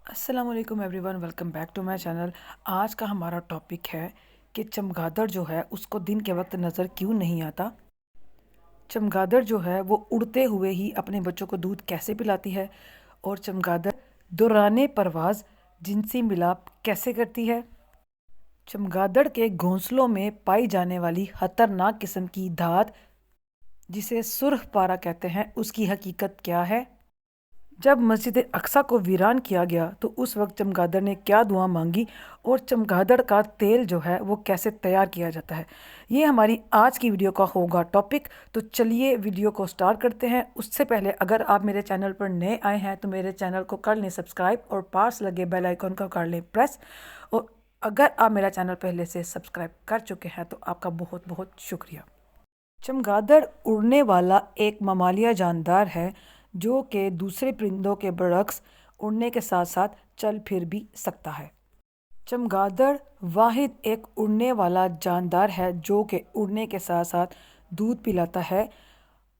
السلام علیکم everyone, welcome back to my channel. آج کا ہمارا ٹاپک ہے کہ چمگادڑ جو ہے اس کو دن کے وقت نظر کیوں نہیں آتا۔ چمگادڑ جو ہے وہ اڑتے ہوئے ہی اپنے بچوں کو دودھ کیسے پلاتی ہے، اور چمگادڑ دوران پرواز جنسی ملاپ کیسے کرتی ہے۔ چمگادڑ کے گھونسلوں میں پائی جانے والی خطرناک قسم کی دھات جسے سرخ پارا کہتے ہیں، اس کی حقیقت کیا ہے۔ جب مسجد اقصی کو ویران کیا گیا تو اس وقت چمگادڑ نے کیا دعا مانگی، اور چمگادڑ کا تیل جو ہے وہ کیسے تیار کیا جاتا ہے، یہ ہماری آج کی ویڈیو کا ہوگا ٹاپک۔ تو چلیے ویڈیو کو سٹارٹ کرتے ہیں۔ اس سے پہلے اگر آپ میرے چینل پر نئے آئے ہیں تو میرے چینل کو کر لیں سبسکرائب، اور پاس لگے بیل آئیکن کو کر لیں پریس، اور اگر آپ میرا چینل پہلے سے سبسکرائب کر چکے ہیں تو آپ کا بہت بہت شکریہ۔ چمگادڑ اڑنے والا ایک ممالیہ جاندار ہے جو کہ دوسرے پرندوں کے برعکس اڑنے کے ساتھ ساتھ چل پھر بھی سکتا ہے۔ چمگادڑ واحد ایک اڑنے والا جاندار ہے جو کہ اڑنے کے ساتھ ساتھ دودھ پلاتا ہے۔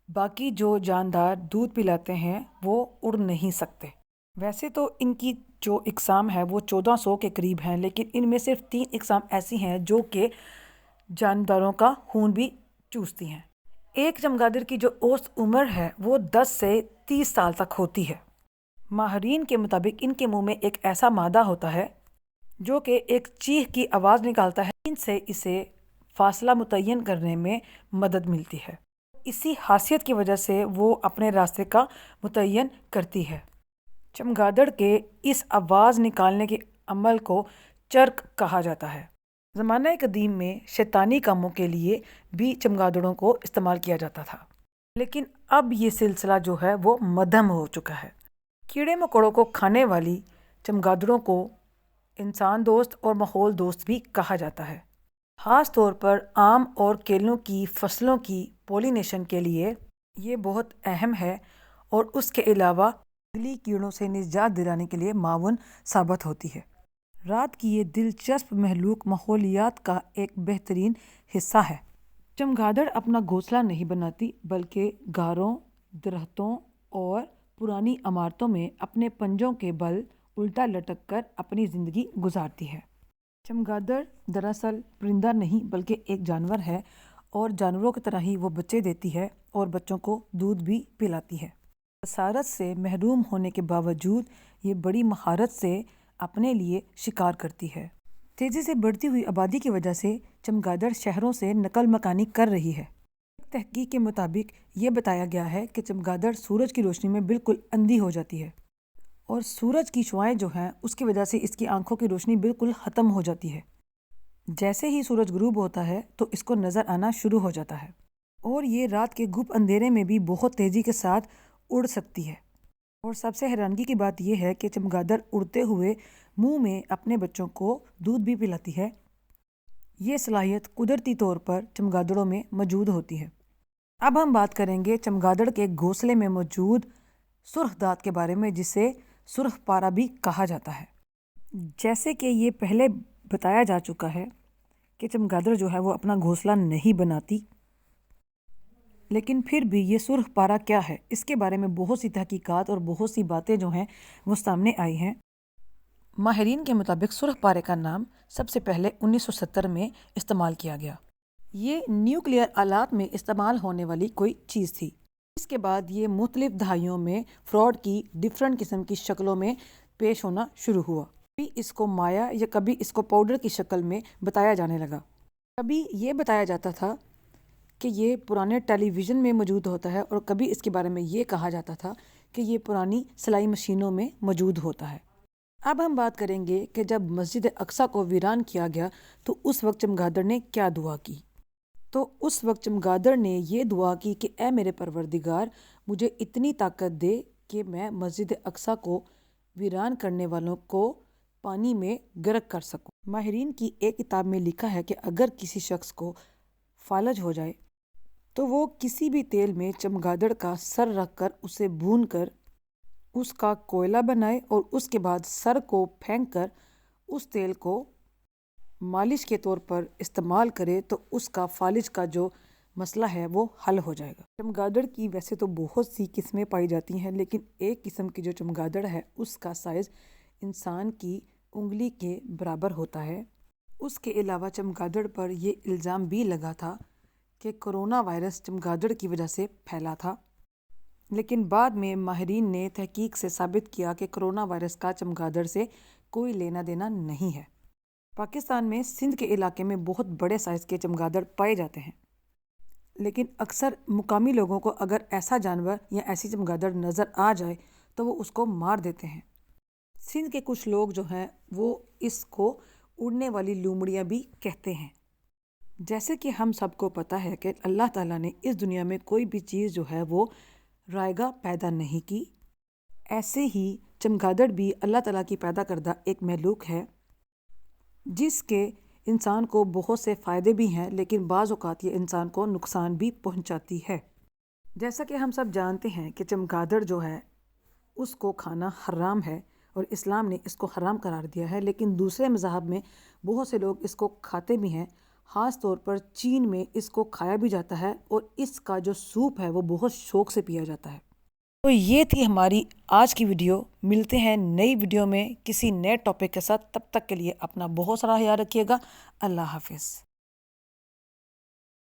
باقی جو جاندار دودھ پلاتے ہیں وہ اڑ نہیں سکتے۔ ویسے تو ان کی جو اقسام ہے وہ 1400 کے قریب ہیں، لیکن ان میں صرف 3 اقسام ایسی ہیں جو کہ جانداروں کا خون بھی چوستی ہیں۔ ایک چمگادڑ کی جو اوسط عمر ہے وہ 10 سے 30 سال تک ہوتی ہے۔ ماہرین کے مطابق ان کے منہ میں ایک ایسا مادہ ہوتا ہے جو کہ ایک چیخ کی آواز نکالتا ہے، ان سے اسے فاصلہ متعین کرنے میں مدد ملتی ہے۔ اسی خاصیت کی وجہ سے وہ اپنے راستے کا متعین کرتی ہے۔ چمگادڑ کے اس آواز نکالنے کے عمل کو چرک کہا جاتا ہے۔ زمانہ قدیم میں شیطانی کاموں کے لیے بھی چمگادڑوں کو استعمال کیا جاتا تھا، لیکن اب یہ سلسلہ جو ہے وہ مدھم ہو چکا ہے۔ کیڑے مکوڑوں کو کھانے والی چمگادڑوں کو انسان دوست اور ماحول دوست بھی کہا جاتا ہے۔ خاص طور پر آم اور کیلوں کی فصلوں کی پولینیشن کے لیے یہ بہت اہم ہے، اور اس کے علاوہ جنگلی کیڑوں سے نجات دلانے کے لیے معاون ثابت ہوتی ہے۔ رات کی یہ دلچسپ مخلوق ماحولیات کا ایک بہترین حصہ ہے۔ چمگادڑ اپنا گھونسلہ نہیں بناتی بلکہ غاروں، درختوں اور پرانی عمارتوں میں اپنے پنجوں کے بل الٹا لٹک کر اپنی زندگی گزارتی ہے۔ چمگادڑ دراصل پرندہ نہیں بلکہ ایک جانور ہے، اور جانوروں کی طرح ہی وہ بچے دیتی ہے اور بچوں کو دودھ بھی پلاتی ہے۔ بصارت سے محروم ہونے کے باوجود یہ بڑی مہارت سے اپنے لیے شکار کرتی ہے۔ تیزی سے بڑھتی ہوئی آبادی کی وجہ سے چمگادڑ شہروں سے نقل مکانی کر رہی ہے۔ ایک تحقیق کے مطابق یہ بتایا گیا ہے کہ چمگادڑ سورج کی روشنی میں بالکل اندھی ہو جاتی ہے، اور سورج کی شعاعیں جو ہیں اس کی وجہ سے اس کی آنکھوں کی روشنی بالکل ختم ہو جاتی ہے۔ جیسے ہی سورج غروب ہوتا ہے تو اس کو نظر آنا شروع ہو جاتا ہے، اور یہ رات کے گپ اندھیرے میں بھی بہت تیزی کے ساتھ اڑ سکتی ہے۔ اور سب سے حیرانگی کی بات یہ ہے کہ چمگادڑ اڑتے ہوئے منہ میں اپنے بچوں کو دودھ بھی پلاتی ہے۔ یہ صلاحیت قدرتی طور پر چمگادڑوں میں موجود ہوتی ہے۔ اب ہم بات کریں گے چمگادڑ کے گھونسلے میں موجود سرخ دھات کے بارے میں، جسے سرخ پارا بھی کہا جاتا ہے۔ جیسے کہ یہ پہلے بتایا جا چکا ہے کہ چمگادڑ جو ہے وہ اپنا گھونسلہ نہیں بناتی، لیکن پھر بھی یہ سرخ پارا کیا ہے، اس کے بارے میں بہت سی تحقیقات اور بہت سی باتیں جو ہیں وہ سامنے آئی ہیں۔ ماہرین کے مطابق سرخ پارے کا نام سب سے پہلے 1970 میں استعمال کیا گیا۔ یہ نیوکلیئر آلات میں استعمال ہونے والی کوئی چیز تھی۔ اس کے بعد یہ مختلف دہائیوں میں فراڈ کی ڈیفرنٹ قسم کی شکلوں میں پیش ہونا شروع ہوا۔ کبھی اس کو مایا یا کبھی اس کو پاؤڈر کی شکل میں بتایا جانے لگا۔ کبھی یہ بتایا جاتا تھا کہ یہ پرانے ٹیلی ویژن میں موجود ہوتا ہے، اور کبھی اس کے بارے میں یہ کہا جاتا تھا کہ یہ پرانی سلائی مشینوں میں موجود ہوتا ہے۔ اب ہم بات کریں گے کہ جب مسجد اقصی کو ویران کیا گیا تو اس وقت چمگادڑ نے کیا دعا کی۔ تو اس وقت چمگادڑ نے یہ دعا کی کہ اے میرے پروردگار، مجھے اتنی طاقت دے کہ میں مسجد اقصی کو ویران کرنے والوں کو پانی میں غرق کر سکوں۔ ماہرین کی ایک کتاب میں لکھا ہے کہ اگر کسی شخص کو فالج ہو جائے تو وہ کسی بھی تیل میں چمگادڑ کا سر رکھ کر اسے بھون کر اس کا کوئلہ بنائے، اور اس کے بعد سر کو پھینک کر اس تیل کو مالش کے طور پر استعمال کرے تو اس کا فالج کا جو مسئلہ ہے وہ حل ہو جائے گا۔ چمگادڑ کی ویسے تو بہت سی قسمیں پائی جاتی ہیں، لیکن ایک قسم کی جو چمگادڑ ہے اس کا سائز انسان کی انگلی کے برابر ہوتا ہے۔ اس کے علاوہ چمگادڑ پر یہ الزام بھی لگا تھا کہ کرونا وائرس چمگادڑ کی وجہ سے پھیلا تھا، لیکن بعد میں ماہرین نے تحقیق سے ثابت کیا کہ کرونا وائرس کا چمگادڑ سے کوئی لینا دینا نہیں ہے۔ پاکستان میں سندھ کے علاقے میں بہت بڑے سائز کے چمگادڑ پائے جاتے ہیں، لیکن اکثر مقامی لوگوں کو اگر ایسا جانور یا ایسی چمگادڑ نظر آ جائے تو وہ اس کو مار دیتے ہیں۔ سندھ کے کچھ لوگ جو ہیں وہ اس کو اڑنے والی لومڑیاں بھی کہتے ہیں۔ جیسے کہ ہم سب کو پتہ ہے کہ اللہ تعالیٰ نے اس دنیا میں کوئی بھی چیز جو ہے وہ رائگاں پیدا نہیں کی، ایسے ہی چمگادڑ بھی اللہ تعالیٰ کی پیدا کردہ ایک مخلوق ہے جس کے انسان کو بہت سے فائدے بھی ہیں، لیکن بعض اوقات یہ انسان کو نقصان بھی پہنچاتی ہے۔ جیسا کہ ہم سب جانتے ہیں کہ چمگادڑ جو ہے اس کو کھانا حرام ہے اور اسلام نے اس کو حرام قرار دیا ہے، لیکن دوسرے مذاہب میں بہت سے لوگ اس کو کھاتے بھی ہیں۔ خاص طور پر چین میں اس کو کھایا بھی جاتا ہے اور اس کا جو سوپ ہے وہ بہت شوق سے پیا جاتا ہے۔ تو یہ تھی ہماری آج کی ویڈیو۔ ملتے ہیں نئی ویڈیو میں کسی نئے ٹاپک کے ساتھ، تب تک کے لیے اپنا بہت سارا خیال رکھیے گا۔ اللہ حافظ۔